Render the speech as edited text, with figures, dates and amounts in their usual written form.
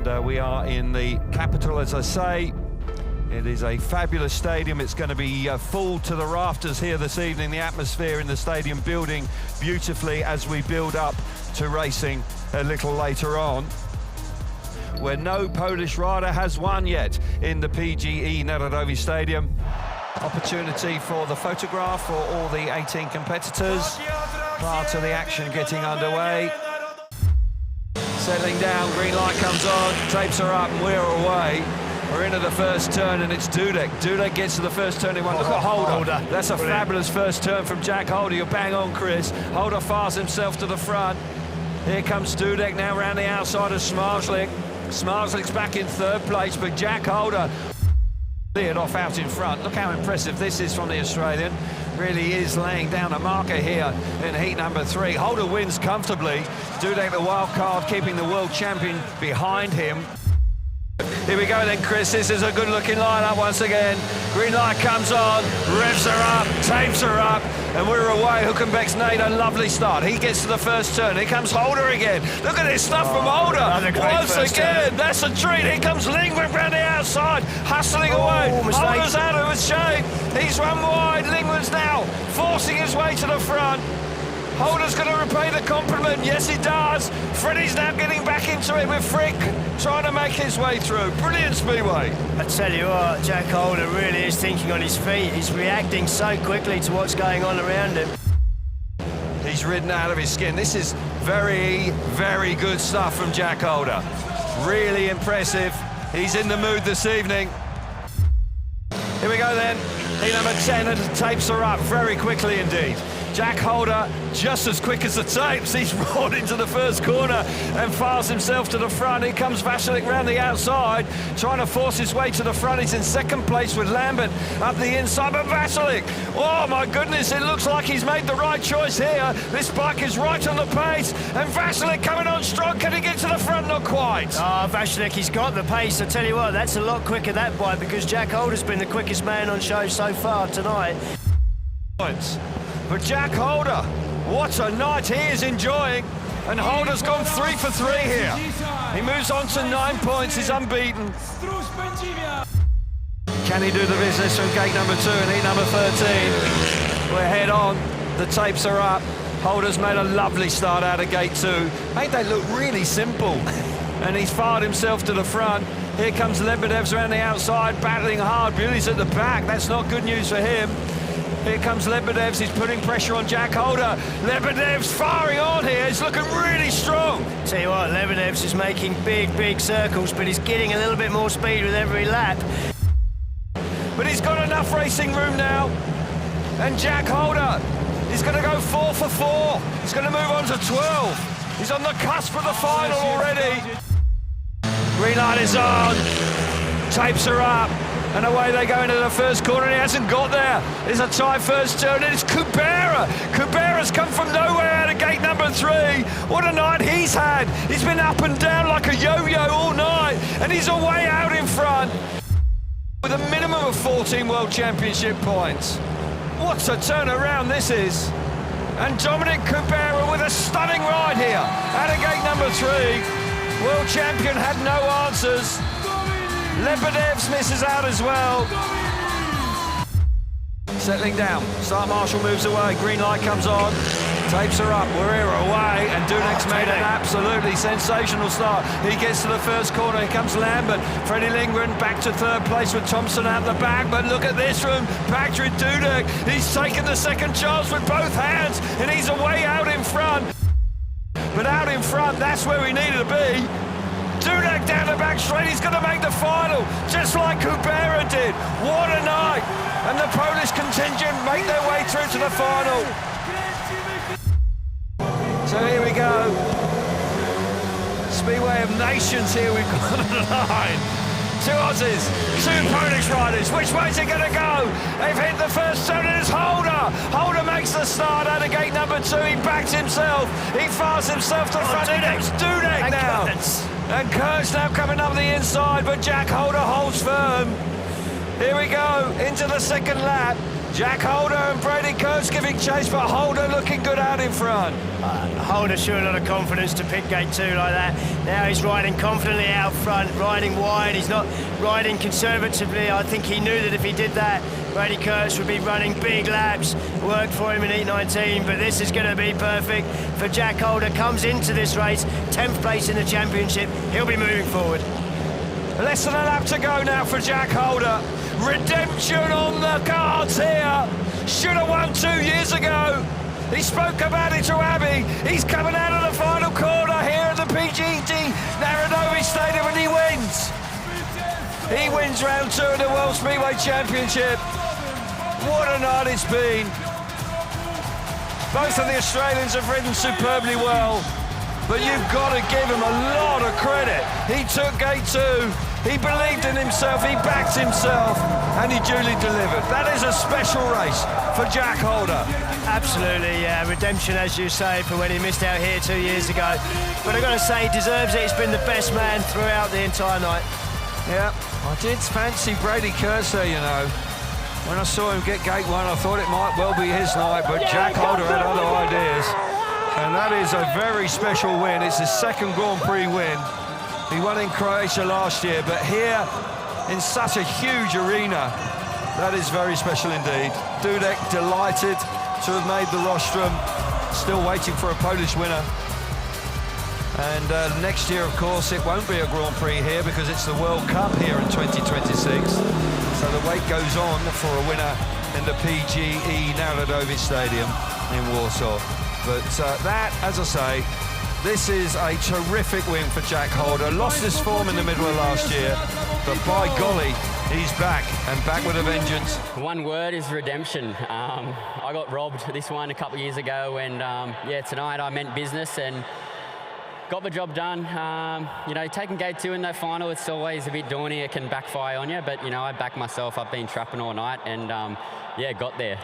And we are in the capital, as I say. It is a fabulous stadium. It's going to be full to the rafters here this evening. The atmosphere in the stadium building beautifully as we build up to racing a little later on, where no Polish rider has won yet in the PGE Narodowy Stadium. Opportunity for the photograph for all the 18 competitors. Part of the action getting underway. Settling down, green light comes on, tapes are up, and we're away. We're into the first turn, and it's Dudek. Dudek gets to the first turn in one. Look at Holder. That's a fabulous first turn from Jack Holder. You're bang on, Chris. Holder fires himself to the front. Here comes Dudek now around the outside of Smarslik. Smarslik's back in third place, but Jack Holder cleared off out in front. Look how impressive this is from the Australian. Really is laying down a marker here in heat number 3. Holder wins comfortably. Dudek, the wild card, keeping the world champion behind him. Here we go then, Chris. This is a good-looking lineup once again. Green light comes on, revs are up, tapes are up, and we're away. Hülkenberg's made a lovely start. He gets to the first turn. Here comes Holder again. Look at this stuff from Holder. Once again, that's a treat. Here comes Lingren round the outside, hustling away. Holder's out of his shape. He's run wide. Lingren's now forcing his way to the front. Holder's going to repay the compliment. Yes, he does. Freddie's now getting back into it with Frick, trying to make his way through. Brilliant Speedway. I tell you what, Jack Holder really is thinking on his feet. He's reacting so quickly to what's going on around him. He's ridden out of his skin. This is very, very good stuff from Jack Holder. Really impressive. He's in the mood this evening. Here we go then. Heat number 10, and the tapes are up very quickly indeed. Jack Holder, just as quick as the tapes, he's roared into the first corner and fires himself to the front. Here comes Vasilik round the outside, trying to force his way to the front. He's in second place with Lambert up the inside, but Vasilik, oh my goodness, it looks like he's made the right choice here. This bike is right on the pace, and Vasilik coming on strong. Can he get to the front? Not quite. Oh, Vasilik, he's got the pace. I tell you what, that's a lot quicker, that bike, because Jack Holder's been the quickest man on show so far tonight. Points. But Jack Holder, what a night he is enjoying. And Holder's gone 3 for 3 here. He moves on to 9 points, he's unbeaten. Can he do the business from gate number 2 and heat number 13? We're head on, the tapes are up. Holder's made a lovely start out of gate 2. Made that look really simple. And he's fired himself to the front. Here comes Lebedev's around the outside, battling hard. Bewley's at the back, that's not good news for him. Here comes Lebedev's, he's putting pressure on Jack Holder. Lebedev's firing on here, he's looking really strong. Tell you what, Lebedev's is making big circles, but he's getting a little bit more speed with every lap. But he's got enough racing room now. And Jack Holder, he's going to go 4 for 4. He's going to move on to 12. He's on the cusp of the final already. Green light is on, tapes are up. And away they go into the first corner, and he hasn't got there. It's a tight first turn, and it's Kubera. Kubera's come from nowhere out of gate number 3. What a night he's had. He's been up and down like a yo-yo all night, and he's away out in front with a minimum of 14 World Championship points. What a turnaround this is. And Dominic Kubera with a stunning ride here out of gate number 3. World champion had no answers. Lebedev's misses out as well. Settling down, Start Marshall moves away, green light comes on, tapes are up, we're away, and Dudek's made an absolutely sensational start. He gets to the first corner, here comes Lambert, Freddie Lindgren back to third place with Thompson out the back, but look at this from Patrick Dudek. He's taken the second chance with both hands, and he's away out in front. But out in front, that's where we needed to be. Dudek down the back straight, he's going to make the final, just like Kubera did. What a night! And the Polish contingent make their way through to the final. So here we go. Speedway of Nations here, we've got a line. 2 Aussies, 2 Polish riders. Which way's it going to go? They've hit the first turn, and it's Holder. Holder makes the start out of gate number 2. He backs himself. He fires himself to the front. It's Dudek now. And Kurt's now coming up the inside, but Jack Holder holds firm. Here we go, into the second lap. Jack Holder and Brady Kurtz giving chase, but Holder looking good out in front. Holder showed a lot of confidence to pick gate 2 like that. Now he's riding confidently out front, riding wide. He's not riding conservatively. I think he knew that if he did that, Brady Kurtz would be running big laps. Worked for him in Heat 19, but this is going to be perfect for Jack Holder. Comes into this race, 10th place in the championship. He'll be moving forward. Less than a lap to go now for Jack Holder. Redemption on the cards here. Should have won 2 years ago. He spoke about it to Abby. He's coming out of the final corner here at the PGT Narodovic Stadium and he wins. He wins round 2 of the World Speedway Championship. What a night it's been. Both of the Australians have ridden superbly well, but you've got to give him a lot of credit. He took gate 2, he believed in himself, he backed himself, and he duly delivered. That is a special race for Jack Holder. Absolutely, yeah. Redemption, as you say, for when he missed out here 2 years ago. But I've got to say, he deserves it. He's been the best man throughout the entire night. Yeah, I did fancy Brady Kurtz there, you know. When I saw him get gate 1, I thought it might well be his night, but Jack Holder had other ideas. And that is a very special win. It's his second Grand Prix win. He won in Croatia last year, but here, in such a huge arena, that is very special indeed. Dudek delighted to have made the rostrum, still waiting for a Polish winner. And next year, of course, it won't be a Grand Prix here because it's the World Cup here in 2026. So the wait goes on for a winner in the PGE Narodovic Stadium in Warsaw. But that, as I say, this is a terrific win for Jack Holder. Lost his form in the middle of last year, but by golly, he's back, and back with a vengeance. One word is redemption. I got robbed this one a couple of years ago, and yeah, tonight I meant business and got the job done. You know, taking gate 2 in that final, it's always a bit daunting. It can backfire on you, but you know, I backed myself. I've been trapping all night, and yeah, got there.